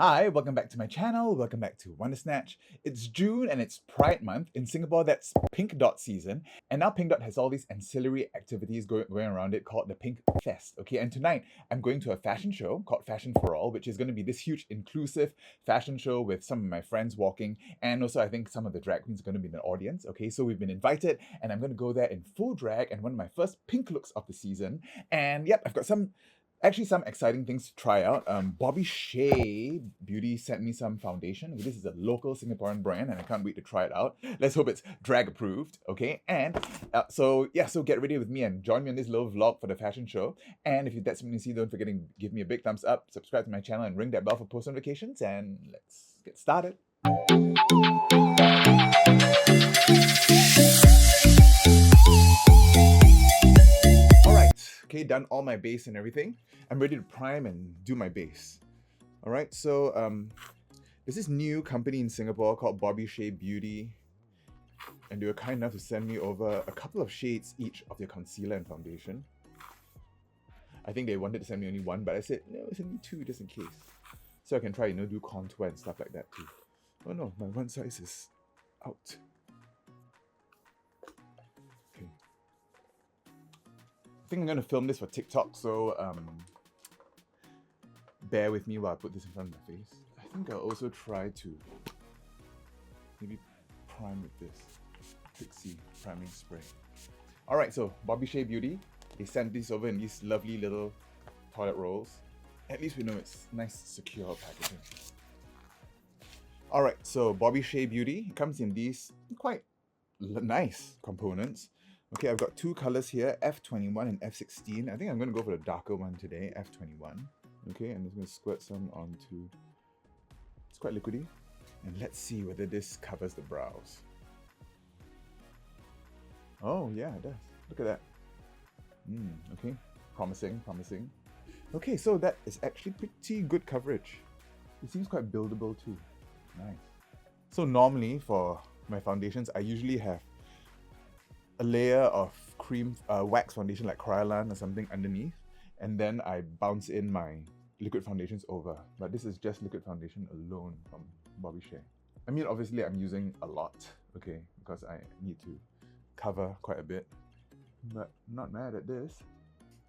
Hi, welcome back to my channel. Welcome back to Wonder Snatch. It's June and it's Pride Month. In Singapore, that's Pink Dot season. And now Pink Dot has all these ancillary activities going around it called the Pink Fest. Okay, and tonight I'm going to a fashion show called Fashion for All, which is going to be this huge inclusive fashion show with some of my friends walking. And also, I think some of the drag queens are going to be in the audience. Okay, so we've been invited and I'm going to go there in full drag and one of my first pink looks of the season. And yep, I've got some exciting things to try out. Bobby Shay Beauty sent me some foundation. This is a local Singaporean brand, and I can't wait to try it out. Let's hope it's drag approved, okay? And so get ready with me and join me on this little vlog for the fashion show. And if that's something you see, don't forget to give me a big thumbs up, subscribe to my channel, and ring that bell for post notifications. And let's get started. Okay, done all my base and everything. I'm ready to prime and do my base. All right, so there's this new company in Singapore called Bobby Shay Beauty, and they were kind enough to send me over a couple of shades each of their concealer and foundation. I think they wanted to send me only one, but I said, no, send me two just in case. So I can try, do contour and stuff like that too. Oh no, my one size is out. I think I'm going to film this for TikTok, so bear with me while I put this in front of my face. I think I'll also try to maybe prime with this Pixie priming spray. Alright, so Bobby Shay Beauty, they sent this over in these lovely little toilet rolls. At least we know it's nice, secure packaging. Alright, so Bobby Shay Beauty comes in these quite nice components. Okay, I've got two colors here, F21 and F16. I think I'm going to go for the darker one today, F21. Okay, I'm just going to squirt some onto... It's quite liquidy. And let's see whether this covers the brows. Oh, yeah, it does. Look at that. Okay, promising. Okay, so that is actually pretty good coverage. It seems quite buildable too. Nice. So normally for my foundations, I usually have a layer of cream wax foundation like Kryolan or something underneath, and then I bounce in my liquid foundations over. But this is just liquid foundation alone from Bobby Shay. I mean, obviously I'm using a lot, okay, because I need to cover quite a bit, but I'm not mad at this.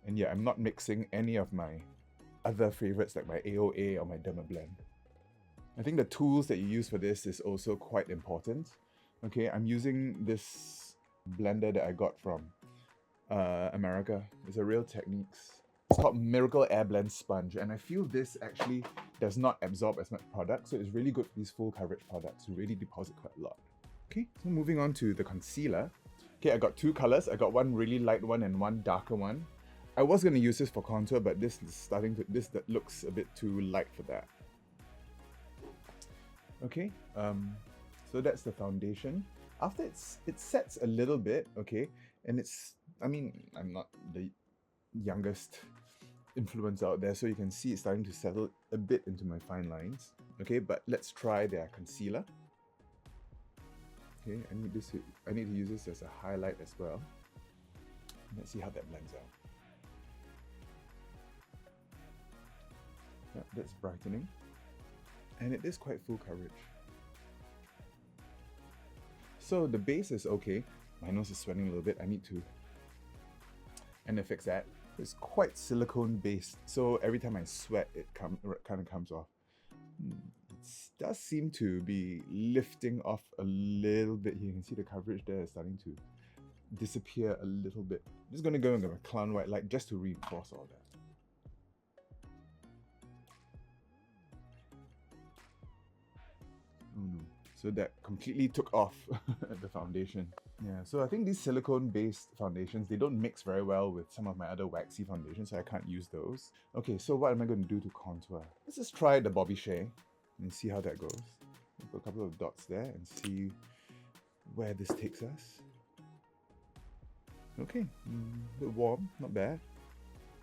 And yeah, I'm not mixing any of my other favorites like my AOA or my Dermablend. I think the tools that you use for this is also quite important. Okay, I'm using this blender that I got from America. It's a Real Techniques. It's called Miracle Air Blend Sponge, and I feel this actually does not absorb as much product, so it's really good for these full coverage products to really deposit quite a lot. Okay, so moving on to the concealer. Okay, I got two colors. I got one really light one and one darker one. I was going to use this for contour, but this that looks a bit too light for that. Okay, so that's the foundation. After it sets a little bit, okay, and I'm not the youngest influencer out there, so you can see it's starting to settle a bit into my fine lines. Okay, but let's try their concealer. Okay, I need to use this as a highlight as well. Let's see how that blends out. Yeah, that's brightening, and it is quite full coverage. So the base is okay. My nose is sweating a little bit. I need to fix that. It's quite silicone based, so every time I sweat, it kind of comes off. It does seem to be lifting off a little bit. You can see the coverage there is starting to disappear a little bit. I'm just gonna go and get my clown white light just to reinforce all that. So that completely took off the foundation. Yeah, so I think these silicone-based foundations, they don't mix very well with some of my other waxy foundations, so I can't use those. Okay, so what am I going to do to contour? Let's just try the Bobby Shay and see how that goes. Put a couple of dots there and see where this takes us. Okay, a bit warm, not bad.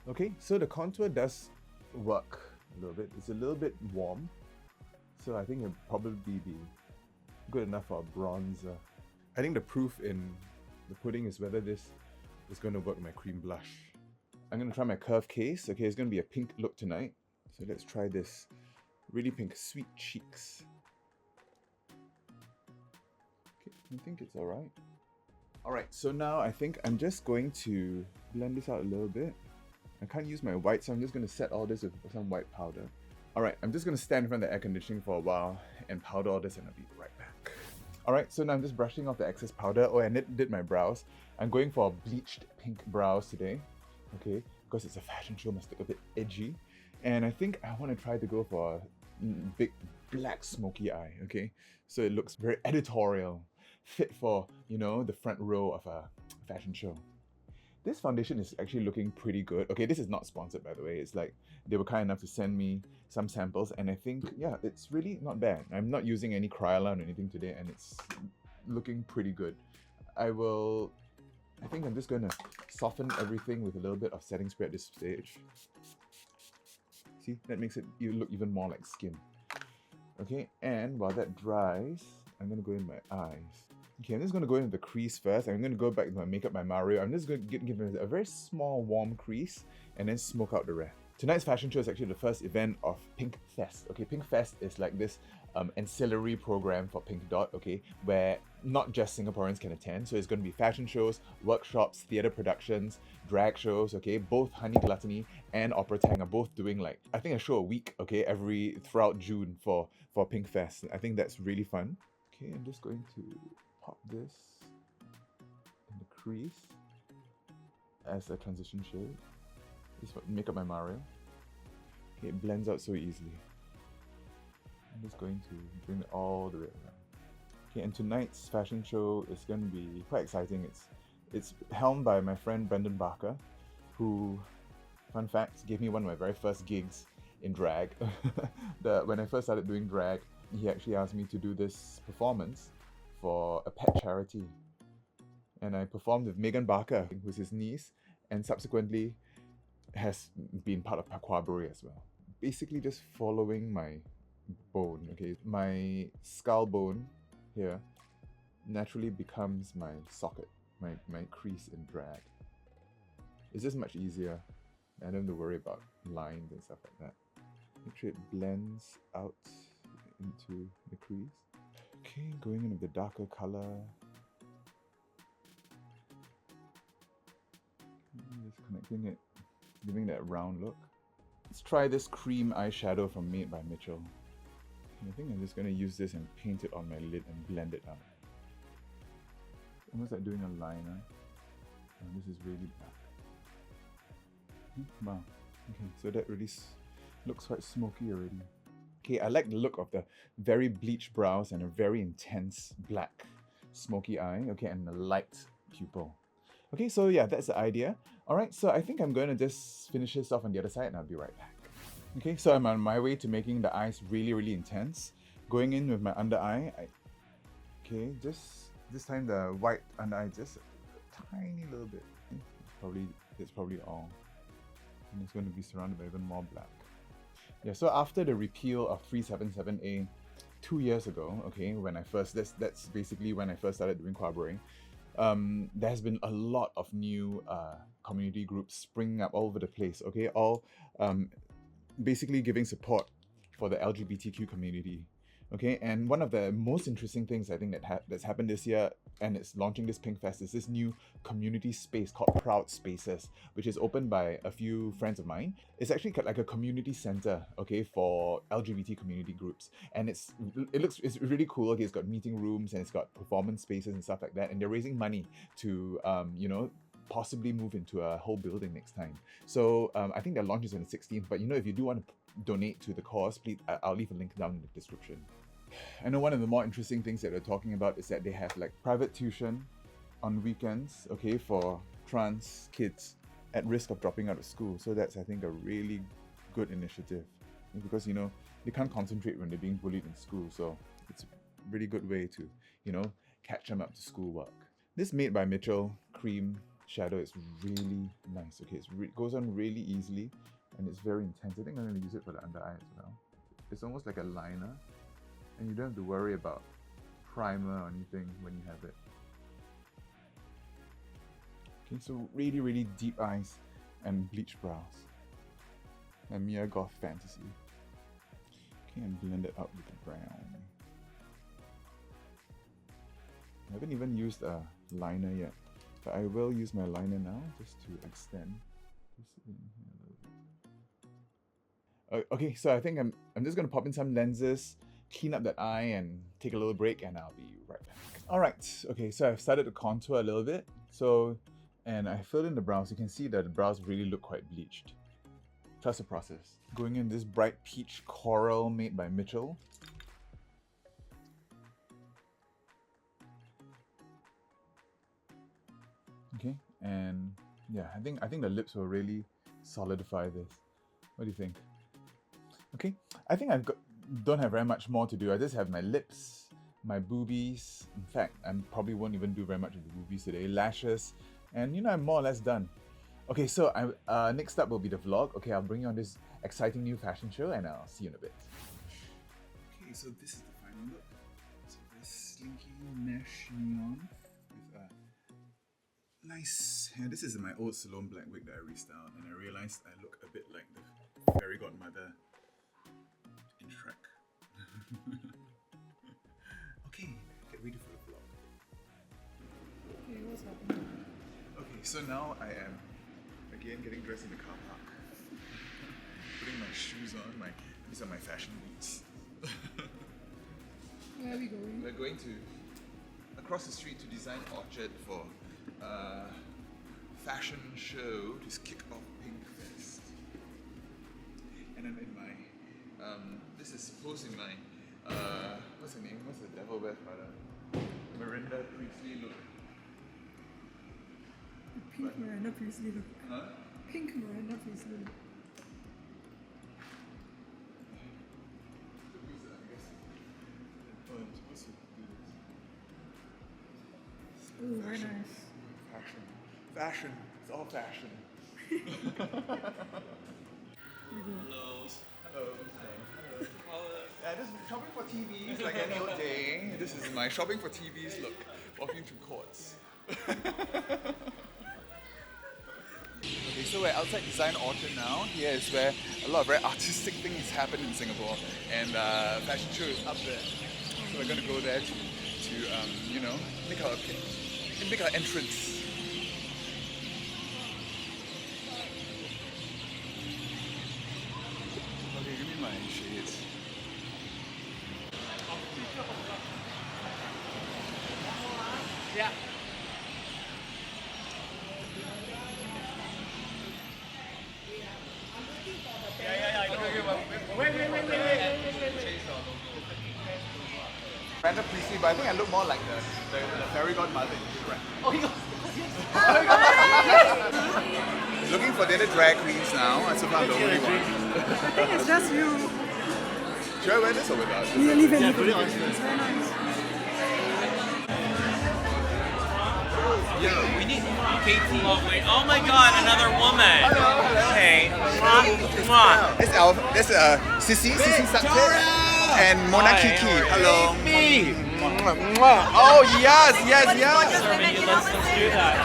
Okay, so the contour does work a little bit. It's a little bit warm, so I think it'll probably be good enough for a bronzer. I think the proof in the pudding is whether this is going to work with my cream blush. I'm going to try my curve case. Okay, it's going to be a pink look tonight. So let's try this Really pink, sweet cheeks. Okay, I think it's alright. Alright, so now I think I'm just going to blend this out a little bit. I can't use my white, so I'm just going to set all this with some white powder. Alright, I'm just going to stand in front of the air conditioning for a while and powder all this, and I'll be right back. Alright, so now I'm just brushing off the excess powder. Oh, I did my brows. I'm going for bleached pink brows today. Okay, because it's a fashion show, must look a bit edgy. And I think I want to try to go for a big black smoky eye, okay? So it looks very editorial, fit for, you know, the front row of a fashion show. This foundation is actually looking pretty good. Okay, this is not sponsored, by the way. It's like they were kind enough to send me some samples, and I think, yeah, it's really not bad. I'm not using any Kryolan or anything today, and it's looking pretty good. I think I'm just going to soften everything with a little bit of setting spray at this stage. See, that makes it look even more like skin. Okay, and while that dries, I'm going to go in my eyes. Okay, I'm just going to go into the crease first. I'm going to go back to my Makeup by Mario. I'm just going to give it a very small warm crease and then smoke out the rest. Tonight's fashion show is actually the first event of Pink Fest. Okay, Pink Fest is like this ancillary program for Pink Dot, okay, where not just Singaporeans can attend. So it's going to be fashion shows, workshops, theatre productions, drag shows, okay. Both Honey Gluttony and Opera Tang are both doing like, I think a show a week, okay, throughout June for Pink Fest. I think that's really fun. Okay, I'm just going to pop this in the crease as a transition shade. This is what Makeup by Mario. Okay, it blends out so easily. I'm just going to bring it all the way around. Okay, and tonight's fashion show is going to be quite exciting. It's helmed by my friend Brendan Barker, who, fun fact, gave me one of my very first gigs in drag. When I first started doing drag, he actually asked me to do this performance for a pet charity. And I performed with Megan Barker, who's his niece, and subsequently has been part of Pakwaburi as well. Basically just following my bone, okay? My skull bone here naturally becomes my socket, my crease in drag. It's just much easier. I don't have to worry about lines and stuff like that. Make sure it blends out into the crease. Okay, going in with the darker color. Just connecting it, giving that round look. Let's try this cream eyeshadow from Made by Mitchell. I think I'm just going to use this and paint it on my lid and blend it out. Almost like doing a liner. And this is really black. Wow. Okay, so that really looks quite smoky already. Okay, I like the look of the very bleached brows and a very intense black smoky eye. Okay, and a light pupil. Okay, so yeah, that's the idea. Alright, so I think I'm going to just finish this off on the other side and I'll be right back. Okay, so I'm on my way to making the eyes really, really intense. Going in with my under eye. Okay, just this time the white under eye, just a tiny little bit. It's probably all. And it's going to be surrounded by even more black. Yeah, so after the repeal of 377A 2 years ago, okay, when I first, that's basically when I first started doing collaborating, there has been a lot of new community groups springing up all over the place, okay, all basically giving support for the LGBTQ community. Okay, and one of the most interesting things I think that's happened this year, and it's launching this Pink Fest, is this new community space called Proud Spaces, which is opened by a few friends of mine. It's actually like a community center, okay, for LGBT community groups, and it's really cool. Okay, it's got meeting rooms and it's got performance spaces and stuff like that, and they're raising money to you know, possibly move into a whole building next time. So I think their launch is on the 16th, but you know, if you do want to donate to the cause, please, I'll leave a link down in the description. I know one of the more interesting things that they're talking about is that they have like private tuition on weekends, okay, for trans kids at risk of dropping out of school. So that's, I think, a really good initiative, because, you know, they can't concentrate when they're being bullied in school. So it's a really good way to, you know, catch them up to schoolwork. This Made by Mitchell cream shadow is really nice. Okay, it goes on really easily and it's very intense. I think I'm going to use it for the under eye as well. It's almost like a liner, and you don't have to worry about primer or anything when you have it. Okay, so really, really deep eyes and bleached brows. A mere goth fantasy. Okay, and blend it out with the brown. I haven't even used a liner yet, but I will use my liner now just to extend this in here a little bit. Okay, so I think I'm just gonna pop in some lenses, clean up that eye, and take a little break, and I'll be right back. All right, okay, so I've started to contour a little bit. And I filled in the brows. You can see that the brows really look quite bleached. Trust the process. Going in this bright peach coral made by Mitchell. Okay, and yeah, I think the lips will really solidify this. What do you think? Okay, I think don't have very much more to do. I just have my lips, my boobies. In fact, I probably won't even do very much with the boobies today. Lashes, and I'm more or less done. Okay, so next up will be the vlog. Okay, I'll bring you on this exciting new fashion show, and I'll see you in a bit. Okay, so this is the final look. It's a very slinky mesh neon with a nice hair. This is my old salon black wig that I restyled, and I realized I look a bit like the fairy godmother in Shrek. Okay, get ready for the vlog. Okay, what's happening? Okay, so now I am again getting dressed in the car park. Putting my shoes on. These are my fashion boots. Where are we going? We're going to across the street to Design Orchard for a fashion show to kick off Pink Fest. And I'm in my this is supposed in my what's her name? What's the devil wear Prada? Miranda Priestley look. Pink Miranda Priestley look. Huh? Pink Miranda Priestley look. Ooh, very nice. Fashion. Fashion. It's all fashion. Hello. Hello. Yeah, just shopping for TVs like any old day. This is my shopping for TVs look. Walking through courts. Okay, so we're outside Design Orchard now. Here is where a lot of very artistic things happen in Singapore, and fashion show is up there. So we're going to go there to make our entrance. Okay, give me my shades. Yeah. Miranda Priestley, but I think I look more like the fairy godmother in Shrek. Oh, he goes. Looking for the other drag queens now. I so far I'm the only one. I think it's just you. Should I wear this or without? You leave it. Yeah, put it on. It's very nice. Yeah, we need Katie. Lovely. Oh my God, another woman. Hello. Hey. Mwah. This Sissy Saktit and Mona Hi, Kiki. how are you? Hello. Me. Oh yes. Let's do that.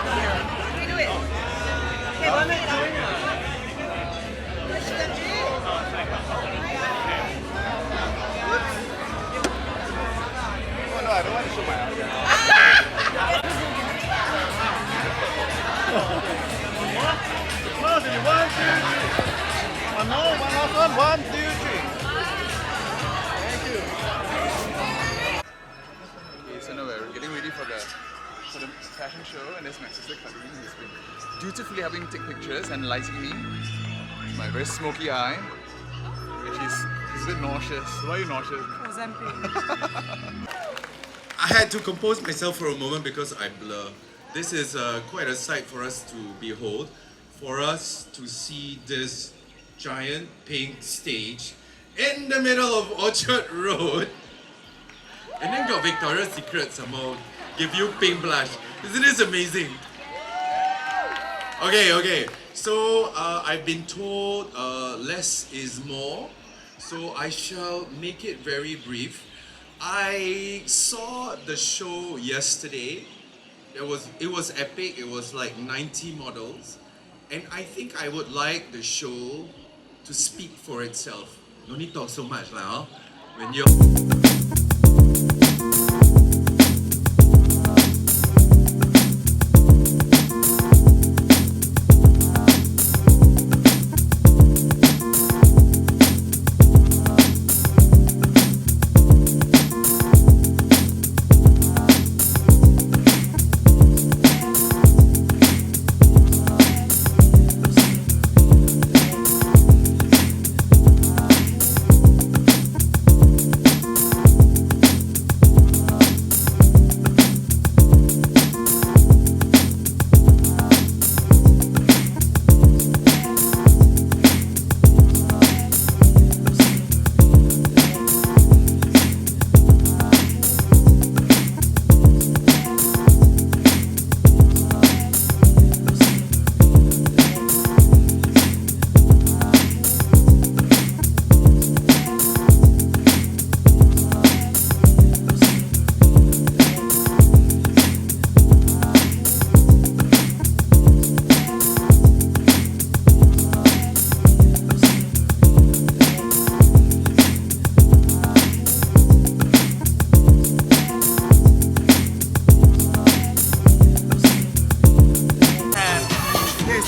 Oh no, I don't want to show my outfit. One, two, three. One more, one last one. 1, 2, 3. Thank you. Okay, so now we're getting ready for the fashion show, and there's my sister Kathleen who's been dutifully helping me take pictures and lighting me. My very smoky eye, which is a bit nauseous. Why are you nauseous? I had to compose myself for a moment because I blur. This is quite a sight for us to behold, for us to see this giant pink stage in the middle of Orchard Road, and then got Victoria's Secret somehow give you pink blush. Isn't this amazing? Okay. So I've been told less is more, so I shall make it very brief. I saw the show yesterday. It was epic. It was like 90 models, and I think I would like the show to speak for itself. No need to talk so much, lah. When you're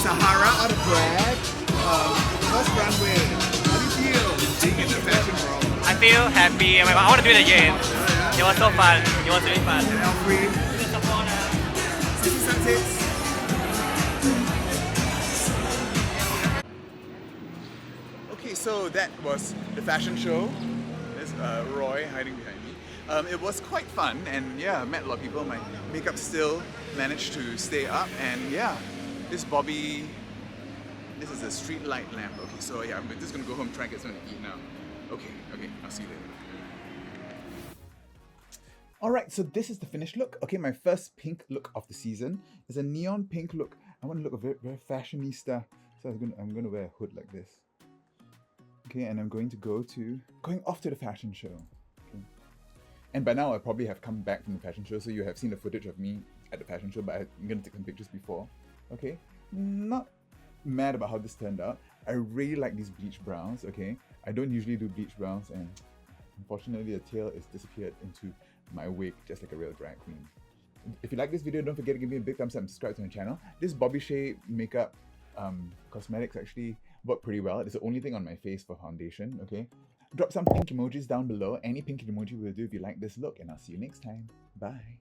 Sahara out of Brad. First runway. How do you feel being in the fashion world? I feel happy. Oh my God, I want to do it again. It was so fun. It was really fun. And Alfred, City Sunsets. Okay, so that was the fashion show. There's Roy hiding behind me. It was quite fun, and yeah, I met a lot of people. My makeup still managed to stay up, and yeah, this Bobby. This is a street light lamp. Okay, so yeah, I'm just gonna go home, try and get something to eat now. Okay, I'll see you later. Alright, so this is the finished look. Okay, my first pink look of the season is a neon pink look. I want to look very, very fashionista. So I'm gonna wear a hood like this. Okay, and I'm going off to the fashion show. Okay. And by now I probably have come back from the fashion show, so you have seen the footage of me at the fashion show, but I'm gonna take some pictures before. Okay, not mad about how this turned out. I really like these bleach browns. Okay, I don't usually do bleach browns, and unfortunately the tail is disappeared into my wig just like a real drag queen. If you like this video, don't forget to give me a big thumbs up and subscribe to my channel. This Bobby Shay makeup cosmetics actually worked pretty well. It's the only thing on my face for foundation. Okay, drop some pink emojis down below. Any pink emoji will do if you like this look, and I'll see you next time. Bye.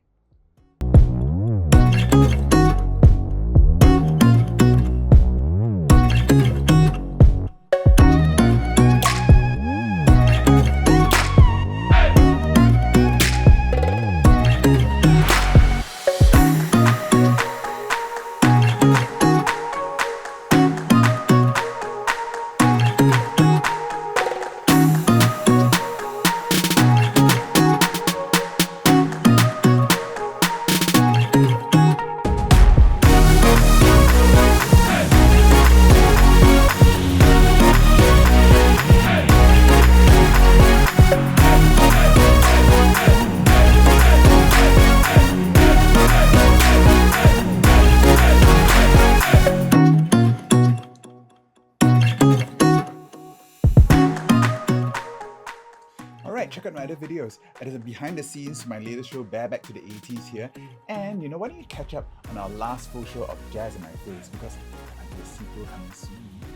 Alright, check out my other videos. There's a behind the scenes to my latest show, Back to the 80s here. And you know, why don't you catch up on our last full show of Jazz in My Face, because I have a sequel coming soon.